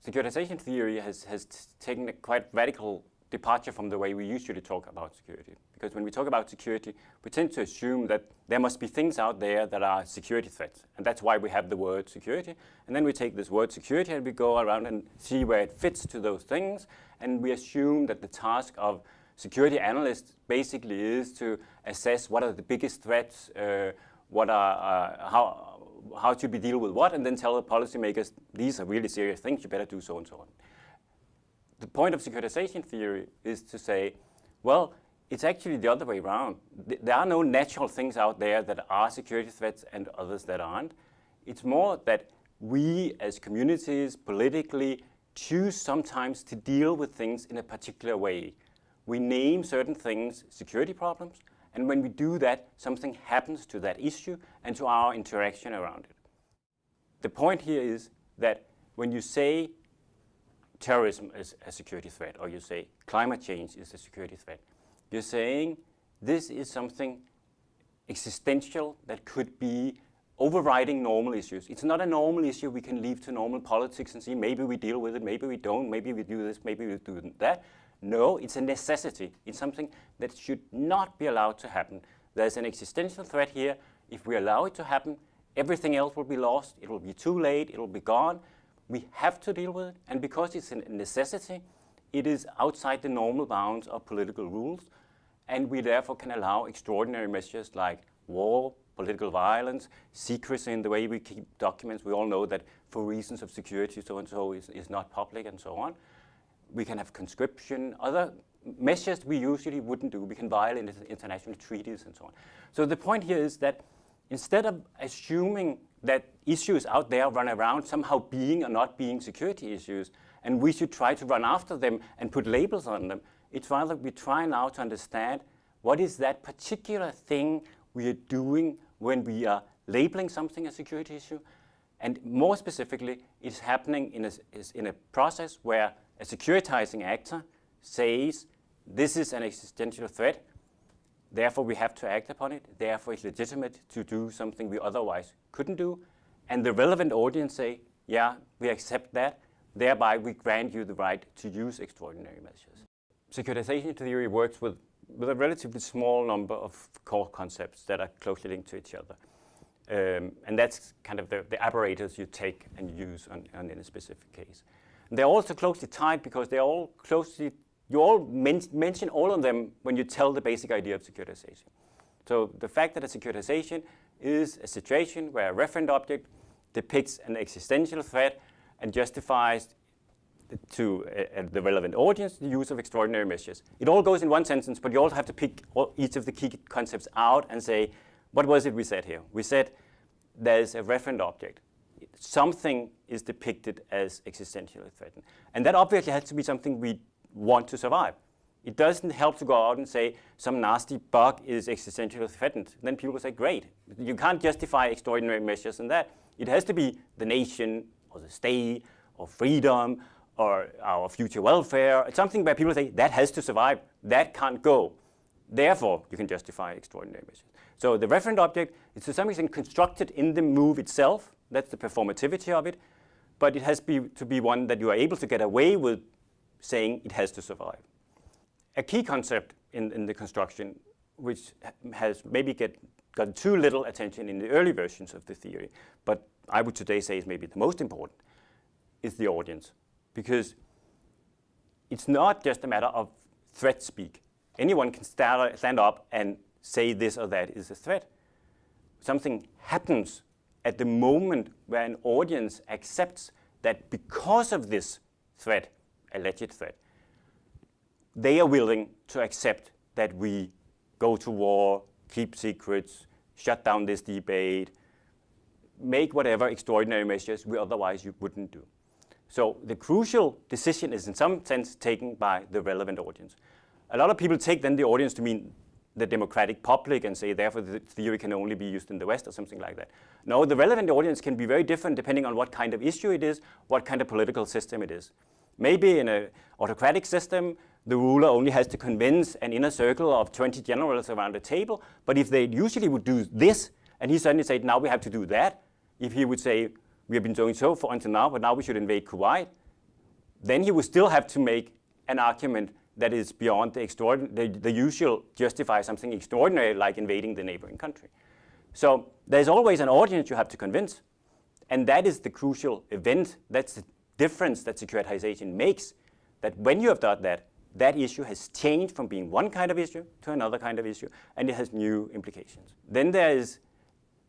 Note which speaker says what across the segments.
Speaker 1: securitization theory has taken a quite radical departure from the way we usually talk about security. Because when we talk about security, we tend to assume that there must be things out there that are security threats. And that's why we have the word security. And then we take this word security and we go around and see where it fits to those things. And we assume that the task of security analysts basically is to assess what are the biggest threats, how to deal with what, and then tell the policymakers, these are really serious things, you better do so and so on. The point of securitization theory is to say, well, it's actually the other way around. There are no natural things out there that are security threats and others that aren't. It's more that we as communities politically choose sometimes to deal with things in a particular way. We name certain things security problems, and when we do that, something happens to that issue and to our interaction around it. The point here is that when you say terrorism is a security threat, or you say climate change is a security threat, you're saying this is something existential that could be overriding normal issues. It's not a normal issue we can leave to normal politics and see maybe we deal with it, maybe we don't, maybe we do this, maybe we do that. No, it's a necessity. It's something that should not be allowed to happen. There's an existential threat here. If we allow it to happen, everything else will be lost. It will be too late. It will be gone. We have to deal with it. And because it's a necessity, it is outside the normal bounds of political rules. And we therefore can allow extraordinary measures like war, political violence, secrecy in the way we keep documents. We all know that for reasons of security, so-and-so is not public and so on. We can have conscription, other measures we usually wouldn't do. We can violate international treaties and so on. So the point here is that instead of assuming that issues out there run around somehow being or not being security issues, and we should try to run after them and put labels on them, it's rather we try now to understand what is that particular thing we are doing when we are labeling something a security issue. And more specifically, it's happening in a process where a securitizing actor says, this is an existential threat, therefore we have to act upon it, therefore it's legitimate to do something we otherwise couldn't do. And the relevant audience say, yeah, we accept that, thereby we grant you the right to use extraordinary measures. Securitization theory works with a relatively small number of core concepts that are closely linked to each other. And that's kind of the apparatus you take and use in a specific case. And they're also closely tied because they're all closely, you all mention all of them when you tell the basic idea of securitization. So the fact that a securitization is a situation where a referent object depicts an existential threat and justifies to the relevant audience the use of extraordinary measures. It all goes in one sentence, but you also have to pick each of the key concepts out and say, what was it we said here? We said there's a referent object. Something is depicted as existentially threatened. And that obviously has to be something we want to survive. It doesn't help to go out and say some nasty bug is existentially threatened. Then people say, great. You can't justify extraordinary measures in that. It has to be the nation or the state or freedom or our future welfare. It's something where people say that has to survive. That can't go. Therefore, you can justify extraordinary measures. So the referent object is to some extent constructed in the move itself. That's the performativity of it. But it has to be one that you are able to get away with saying it has to survive. A key concept in the construction, which has maybe gotten too little attention in the early versions of the theory, but I would today say is maybe the most important, is the audience. Because it's not just a matter of threat speak. Anyone can stand up and say this or that is a threat. Something happens at the moment where an audience accepts that because of this threat, alleged threat, they are willing to accept that we go to war, keep secrets, shut down this debate, make whatever extraordinary measures we otherwise you wouldn't do. So the crucial decision is in some sense taken by the relevant audience. A lot of people take then the audience to mean the democratic public and say therefore the theory can only be used in the West or something like that. No, the relevant audience can be very different depending on what kind of issue it is, what kind of political system it is. Maybe in an autocratic system, the ruler only has to convince an inner circle of 20 generals around the table, but if they usually would do this, and he suddenly said, now we have to do that, if he would say, we have been doing so for until now, but now we should invade Kuwait, then he would still have to make an argument that is beyond the usual justify something extraordinary like invading the neighboring country. So there's always an audience you have to convince, and that is the crucial event. That's the difference that securitization makes, that when you have done that, that issue has changed from being one kind of issue to another kind of issue, and it has new implications. Then there is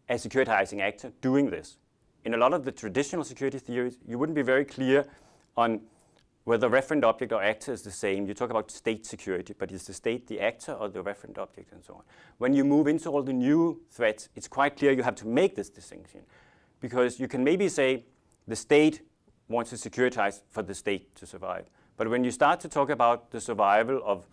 Speaker 1: a securitizing actor doing this. In a lot of the traditional security theories, you wouldn't be very clear on whether referent object or actor is the same. You talk about state security, but is the state the actor or the referent object and so on. When you move into all the new threats, it's quite clear you have to make this distinction, because you can maybe say the state wants to securitize for the state to survive. But when you start to talk about the survival of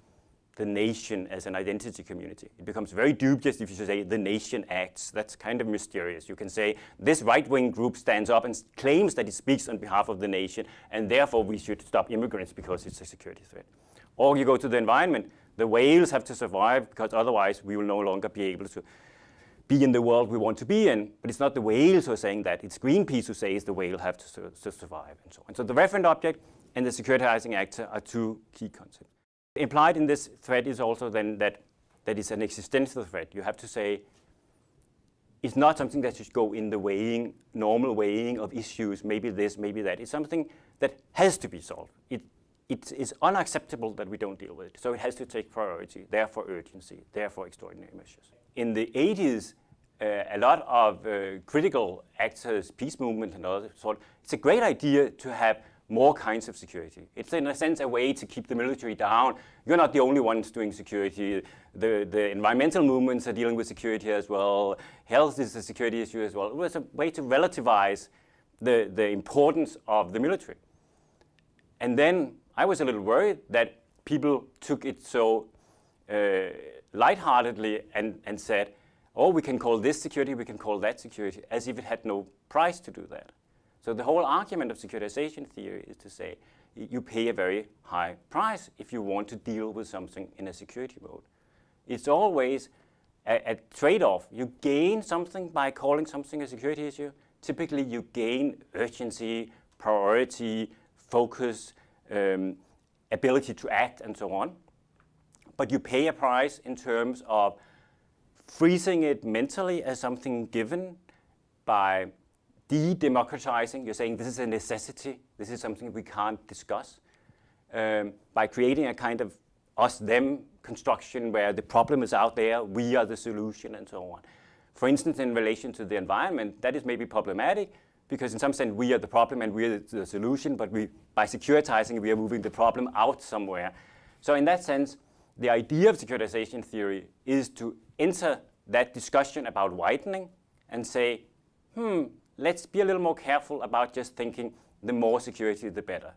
Speaker 1: the nation as an identity community, it becomes very dubious if you say the nation acts. That's kind of mysterious. You can say this right-wing group stands up and claims that it speaks on behalf of the nation, and therefore we should stop immigrants because it's a security threat. Or you go to the environment. The whales have to survive because otherwise we will no longer be able to be in the world we want to be in. But it's not the whales who are saying that. It's Greenpeace who says the whale have to survive and so on. So the referent object and the securitizing actor are two key concepts. Implied in this threat is also then that it's an existential threat. You have to say it's not something that should go in the normal weighing of issues, maybe this, maybe that. It's something that has to be solved. It is unacceptable that we don't deal with it. So it has to take priority, therefore urgency, therefore extraordinary measures. In the 80s, a lot of critical actors, peace movement and others, thought it's a great idea to have more kinds of security. It's in a sense a way to keep the military down. You're not the only ones doing security. The environmental movements are dealing with security as well. Health is a security issue as well. It was a way to relativize the importance of the military. And then I was a little worried that people took it so lightheartedly and said, oh, we can call this security, we can call that security, as if it had no price to do that. So the whole argument of securitization theory is to say you pay a very high price if you want to deal with something in a security mode. It's always a trade-off. You gain something by calling something a security issue. Typically you gain urgency, priority, focus, ability to act and so on. But you pay a price in terms of freezing it mentally as something given by de-democratizing. You're saying this is a necessity, this is something we can't discuss, by creating a kind of us-them construction where the problem is out there, we are the solution and so on. For instance, in relation to the environment, that is maybe problematic because in some sense we are the problem and we are the solution, but by securitizing we are moving the problem out somewhere. So in that sense, the idea of securitization theory is to enter that discussion about widening and say, let's be a little more careful about just thinking the more security, the better.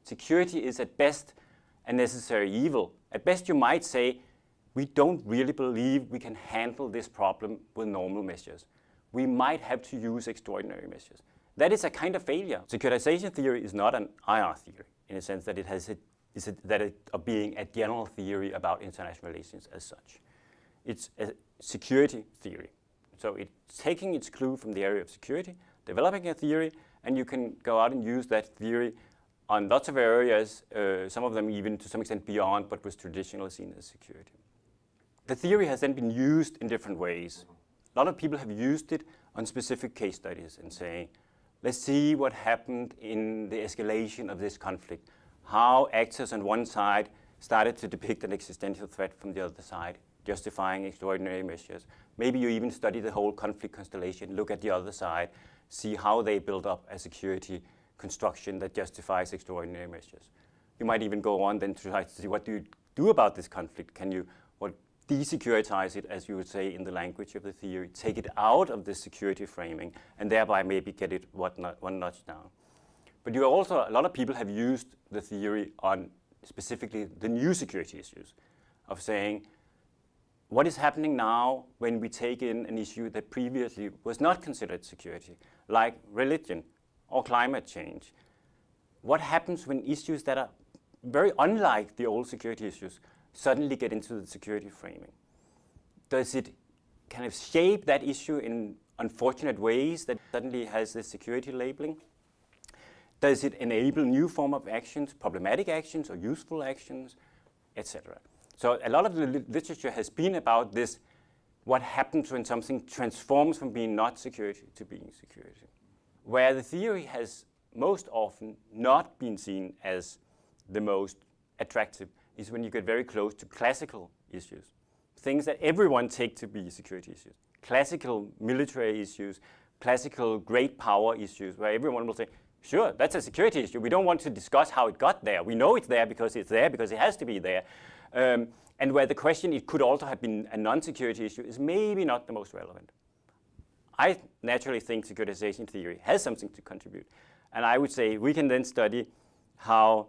Speaker 1: Security is at best a necessary evil. At best you might say, we don't really believe we can handle this problem with normal measures. We might have to use extraordinary measures. That is a kind of failure. Securitization theory is not an IR theory in a sense that it has of being a general theory about international relations as such. It's a security theory. So it's taking its clue from the area of security, developing a theory, and you can go out and use that theory on lots of areas, some of them even to some extent beyond what was traditionally seen as security. The theory has then been used in different ways. A lot of people have used it on specific case studies and saying, let's see what happened in the escalation of this conflict, how actors on one side started to depict an existential threat from the other side, justifying extraordinary measures. Maybe you even study the whole conflict constellation, look at the other side, see how they build up a security construction that justifies extraordinary measures. You might even go on then to try to see what do you do about this conflict. Can you de-securitize it, as you would say in the language of the theory, take it out of the security framing, and thereby maybe get it one notch down. But a lot of people have used the theory on specifically the new security issues of saying, what is happening now when we take in an issue that previously was not considered security, like religion or climate change? What happens when issues that are very unlike the old security issues suddenly get into the security framing? Does it kind of shape that issue in unfortunate ways that suddenly has this security labeling? Does it enable new form of actions, problematic actions or useful actions, etc.? So a lot of the literature has been about this, what happens when something transforms from being not security to being security. Where the theory has most often not been seen as the most attractive is when you get very close to classical issues, things that everyone takes to be security issues, classical military issues, classical great power issues, where everyone will say, sure, that's a security issue. We don't want to discuss how it got there. We know it's there, because it has to be there. And where the question, it could also have been a non-security issue, is maybe not the most relevant. I naturally think securitization theory has something to contribute. And I would say we can then study how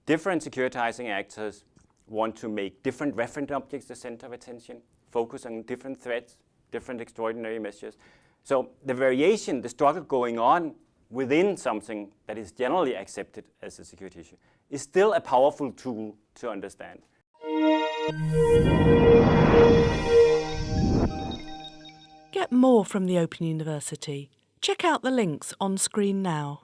Speaker 1: different securitizing actors want to make different reference objects the center of attention, focus on different threats, different extraordinary measures. So the variation, the struggle going on within something that is generally accepted as a security issue is still a powerful tool to understand.
Speaker 2: Get more from the Open University. Check out the links on screen now.